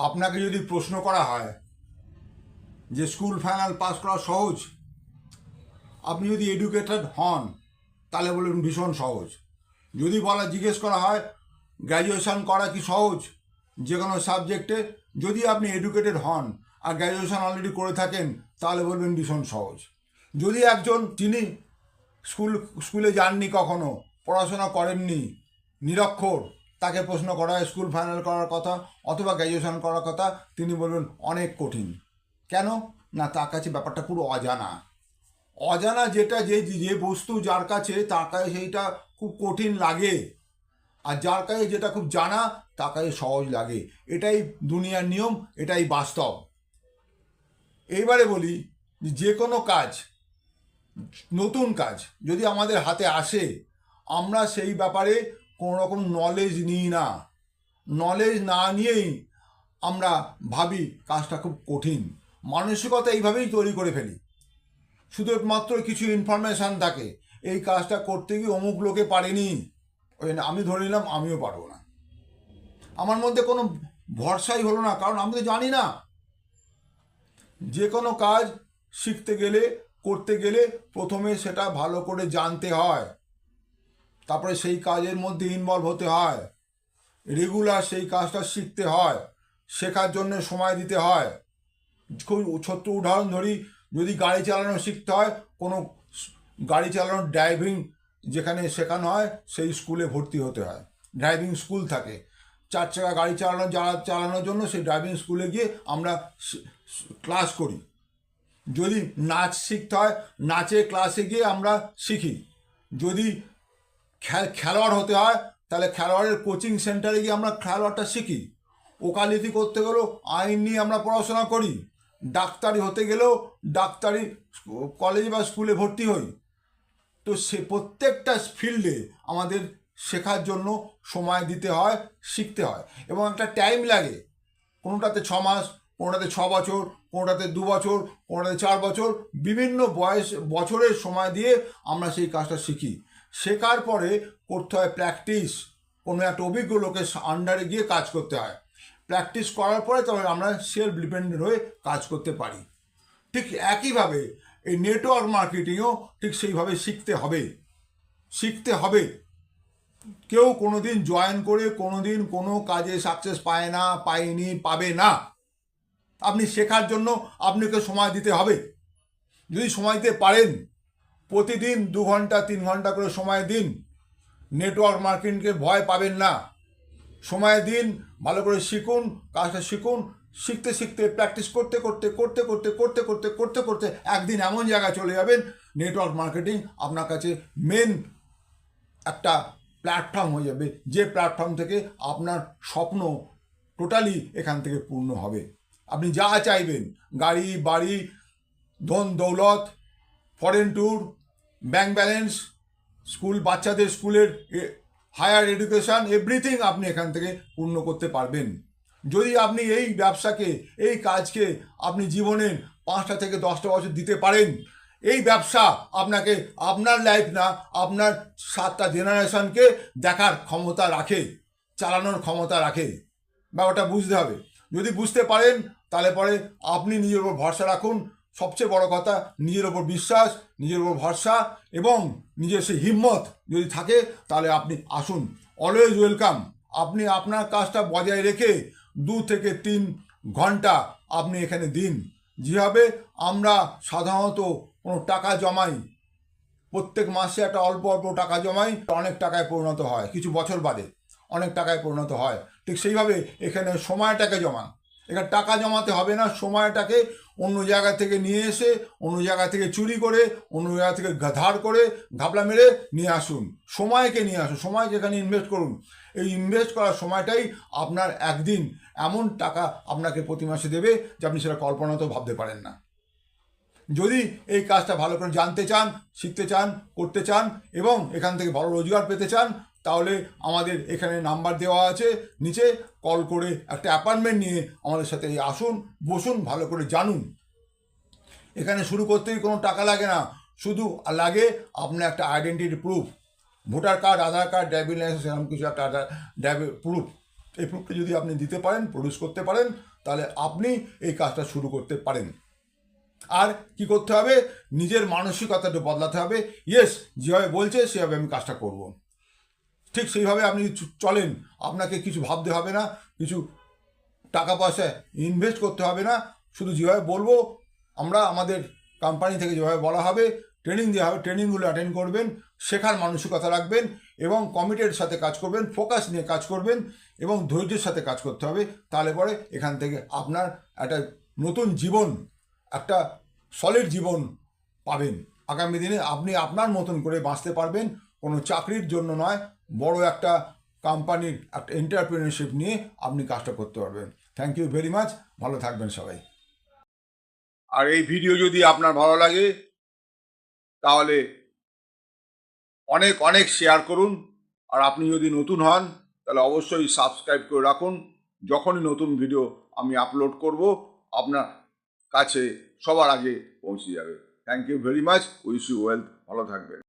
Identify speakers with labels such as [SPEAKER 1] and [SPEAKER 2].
[SPEAKER 1] আপনাকে যদি প্রশ্ন করা হয় যে স্কুল ফাইনাল পাস করা সহজ, আপনি যদি এডুকেটেড হন তাহলে বলবেন ভীষণ সহজ। যদি জিজ্ঞেস করা হয় গ্র্যাজুয়েশন করা কি সহজ যে কোনো সাবজেক্টে, যদি আপনি এডুকেটেড হন আর গ্র্যাজুয়েশন অলরেডি করে থাকেন তাহলে বলবেন ভীষণ সহজ। যদি একজন যিনি স্কুলে যাননি, কখনো পড়াশোনা করেননি, নিরক্ষর, তাকে প্রশ্ন করা হয় স্কুল ফাইনাল করার কথা অথবা গ্র্যাজুয়েশন করার কথা, তিনি বলবেন অনেক কঠিন। কেন না, তার কাছে ব্যাপারটা পুরো অজানা। অজানা যেটা, যে বস্তু যার কাছে, তার কাছে সেইটা খুব কঠিন লাগে, আর যার কাছে যেটা খুব জানা তার কাছে সহজ লাগে। এটাই দুনিয়ার নিয়ম, এটাই বাস্তব। এইবারে বলি, যে কোনো কাজ, নতুন কাজ যদি আমাদের হাতে আসে, আমরা সেই ব্যাপারে কোনো রকম নলেজ নিই না। নলেজ না নিয়েই আমরা ভাবি কাজটা খুব কঠিন। মানসিকতা এইভাবেই তৈরি করে ফেলি। শুধুমাত্র কিছু ইনফরমেশান থাকে, এই কাজটা করতে গিয়ে অমুক লোকে পারেনি, ওই আমি ধরে নিলাম আমিও পারবো না। আমার মধ্যে কোনো ভরসাই হলো না, কারণ আমি তো জানি না। যে কোনো কাজ শিখতে গেলে, করতে গেলে প্রথমে সেটা ভালো করে জানতে হয়, তারপরে সেই কাজের মধ্যে ইনভলভ হতে হয়, রেগুলার সেই কাজটা শিখতে হয়, শেখার জন্য সময় দিতে হয়। খুব ছোট্ট উদাহরণ ধরি, যদি গাড়ি চালানো শিখতে হয়, কোনো গাড়ি চালানোর ড্রাইভিং যেখানে শেখানো হয় সেই স্কুলে ভর্তি হতে হয়। ড্রাইভিং স্কুল থাকে, 4 চাকা গাড়ি চালানোর জন্য সেই ড্রাইভিং স্কুলে গিয়ে আমরা ক্লাস করি। যদি নাচ শিখতে হয়, নাচের ক্লাসে গিয়ে আমরা শিখি। যদি খেলোয়াড় হতে হয়, তাহলে খেলোয়াড়ের কোচিং সেন্টারে গিয়ে আমরা খেলোয়াড়টা শিখি। ওকালতি করতে গেলেও আইন নিয়ে আমরা পড়াশোনা করি। ডাক্তারি হতে গেলেও ডাক্তারি কলেজ বা স্কুলে ভর্তি হই। তো সে প্রত্যেকটা ফিল্ডে আমাদের শেখার জন্য সময় দিতে হয়, শিখতে হয়, এবং একটা টাইম লাগে। কোনোটাতে 6 মাস, কোনোটাতে 6 বছর, কোনোটাতে 2 বছর, কোনোটাতে 4 বছর, বিভিন্ন বছরের সময় দিয়ে আমরা সেই কাজটা শিখি। শেখার পরে করতে হয় প্র্যাকটিস, কোনো একটা অভিজ্ঞ লোকের আন্ডারে গিয়ে কাজ করতে হয়। প্র্যাকটিস করার পরে তবে আমরা সেলফ ডিপেন্ডেন্ট হয়ে কাজ করতে পারি। ঠিক একইভাবে এই নেটওয়ার্ক মার্কেটিংও ঠিক সেইভাবে শিখতে হবে। কেউ কোনো দিন জয়েন করে কোনো দিন কোনো কাজে সাকসেস পাবে না। আপনি শেখার জন্য আপনাকে সময় দিতে হবে। যদি সময় দিতে পারেন, প্রতিদিন 2 ঘন্টা 3 ঘন্টা করে সময় দিন। নেটওয়ার্ক মার্কেটিংকে ভয় পাবেন না, সময় দিন, ভালো করে শিখুন, কাজটা শিখুন। শিখতে শিখতে, প্র্যাকটিস করতে করতে একদিন এমন জায়গায় চলে যাবেন, নেটওয়ার্ক মার্কেটিং আপনার কাছে মেন একটা প্ল্যাটফর্ম হয়ে যাবে, যে প্ল্যাটফর্ম থেকে আপনার স্বপ্ন টোটালি এখান থেকে পূর্ণ হবে। আপনি যা চাইবেন, গাড়ি, বাড়ি, ধন দৌলত, ফরেন ট্যুর, ব্যাংক ব্যালেন্স, বাচ্চাদের স্কুলের হায়ার এডুকেশান, এভরিথিং আপনি এখান থেকে পূর্ণ করতে পারবেন। যদি আপনি এই ব্যবসাকে, এই কাজকে আপনি জীবনের 5টা থেকে 10টা বছর দিতে পারেন, এই ব্যবসা আপনাকে, আপনার লাইফ না, আপনার 7টা জেনারেশনকে দেখার ক্ষমতা রাখে, চালানোর ক্ষমতা রাখে। ব্যাপারটা বুঝতে হবে। যদি বুঝতে পারেন তাহলে পরে আপনি নিজের উপর ভরসা রাখুন। সবচেয়ে বড় কথা, নিজের ওপর বিশ্বাস, নিজের ওপর ভরসা এবং নিজের সেই হিম্মত যদি থাকে, তাহলে আপনি আসুন, অলওয়েজ ওয়েলকাম। আপনি আপনার কাজটা বজায় রেখে 2 থেকে 3 ঘন্টা আপনি এখানে দিন। যেভাবে আমরা সাধারণত কোনো টাকা জমাই, প্রত্যেক মাসে একটা অল্প টাকা জমাই, অনেক টাকায় পরিণত হয়, কিছু বছর বাদে অনেক টাকায় পরিণত হয়। ঠিক সেইভাবে এখানে সময়টাকে জমান। এখানে টাকা জমাতে হবে না, সময়টাকে অন্য জায়গা থেকে নিয়ে এসে, অন্য জায়গা থেকে চুরি করে, অন্য জায়গা থেকে ধার করে, ঘাপলা মেরে নিয়ে আসুন। সময়কে নিয়ে আসুন, সময়কে এখানে ইনভেস্ট করুন। এই ইনভেস্ট করার সময়টাই আপনার একদিন এমন টাকা আপনাকে প্রতি মাসে দেবে যে আপনি সেটা কল্পনাতেও ভাবতে পারেন না। যদি এই কাজটা ভালো করে জানতে চান, শিখতে চান, করতে চান এবং এখান থেকে ভালো রোজগার পেতে চান, তাহলে আমাদের এখানে নাম্বার দেওয়া আছে, নিচে কল করে একটা অ্যাপয়েন্টমেন্ট নিয়ে আমাদের সাথে আসুন, বসুন, ভালো করে জানুন। এখানে শুরু করতেই কোনো টাকা লাগে না, শুধু লাগে আপনার একটা আইডেন্টিটি প্রুফ। ভোটার কার্ড, আধার কার্ড, ড্রাইভিং লাইসেন্স, এরকম কিছু একটা প্রুফ, এই প্রুফটা যদি আপনি দিতে পারেন, প্রডিউস করতে পারেন, তাহলে আপনি এই কাজটা শুরু করতে পারেন। আর কি করতে হবে, নিজের মানসিকতাটা বদলাতে হবে। ইয়েস, যেভাবে বলছে সেভাবে আমি কাজটা করব। ঠিক সেইভাবে আপনি চলেন, আপনাকে কিছু ভাবতে হবে না, কিছু টাকা পয়সা ইনভেস্ট করতে হবে না। শুধু যেভাবে বলবো, আমরা আমাদের কোম্পানি থেকে যেভাবে বলা হবে, ট্রেনিং দেওয়া হবে, ট্রেনিংগুলো অ্যাটেন্ড করবেন, শেখার মানসিকতা রাখবেন এবং কমিটের সাথে কাজ করবেন, ফোকাস নিয়ে কাজ করবেন এবং ধৈর্যের সাথে কাজ করতে হবে। তাহলে পরে এখান থেকে আপনার একটা নতুন জীবন, একটা সলিড জীবন পাবেন। আগামী দিনে আপনি আপনার মতন করে বাঁচতে পারবেন, কোনো চাকরির জন্য নয়, বড় একটা কোম্পানির একটা এন্টারপ্রেনারশিপ নিয়ে আপনি কাজটা করতে পারবেন। থ্যাংক ইউ ভেরি মাচ, ভালো থাকবেন সবাই। আর এই ভিডিও যদি আপনার ভালো লাগে তাহলে অনেক অনেক শেয়ার করুন। আর আপনি যদি নতুন হন তাহলে অবশ্যই সাবস্ক্রাইব করে রাখুন। যখনই নতুন ভিডিও আমি আপলোড করব আপনার কাছে সবার আগে পৌঁছে যাবে। Thank you very much, wish you wealth, ভালো থাকবেন।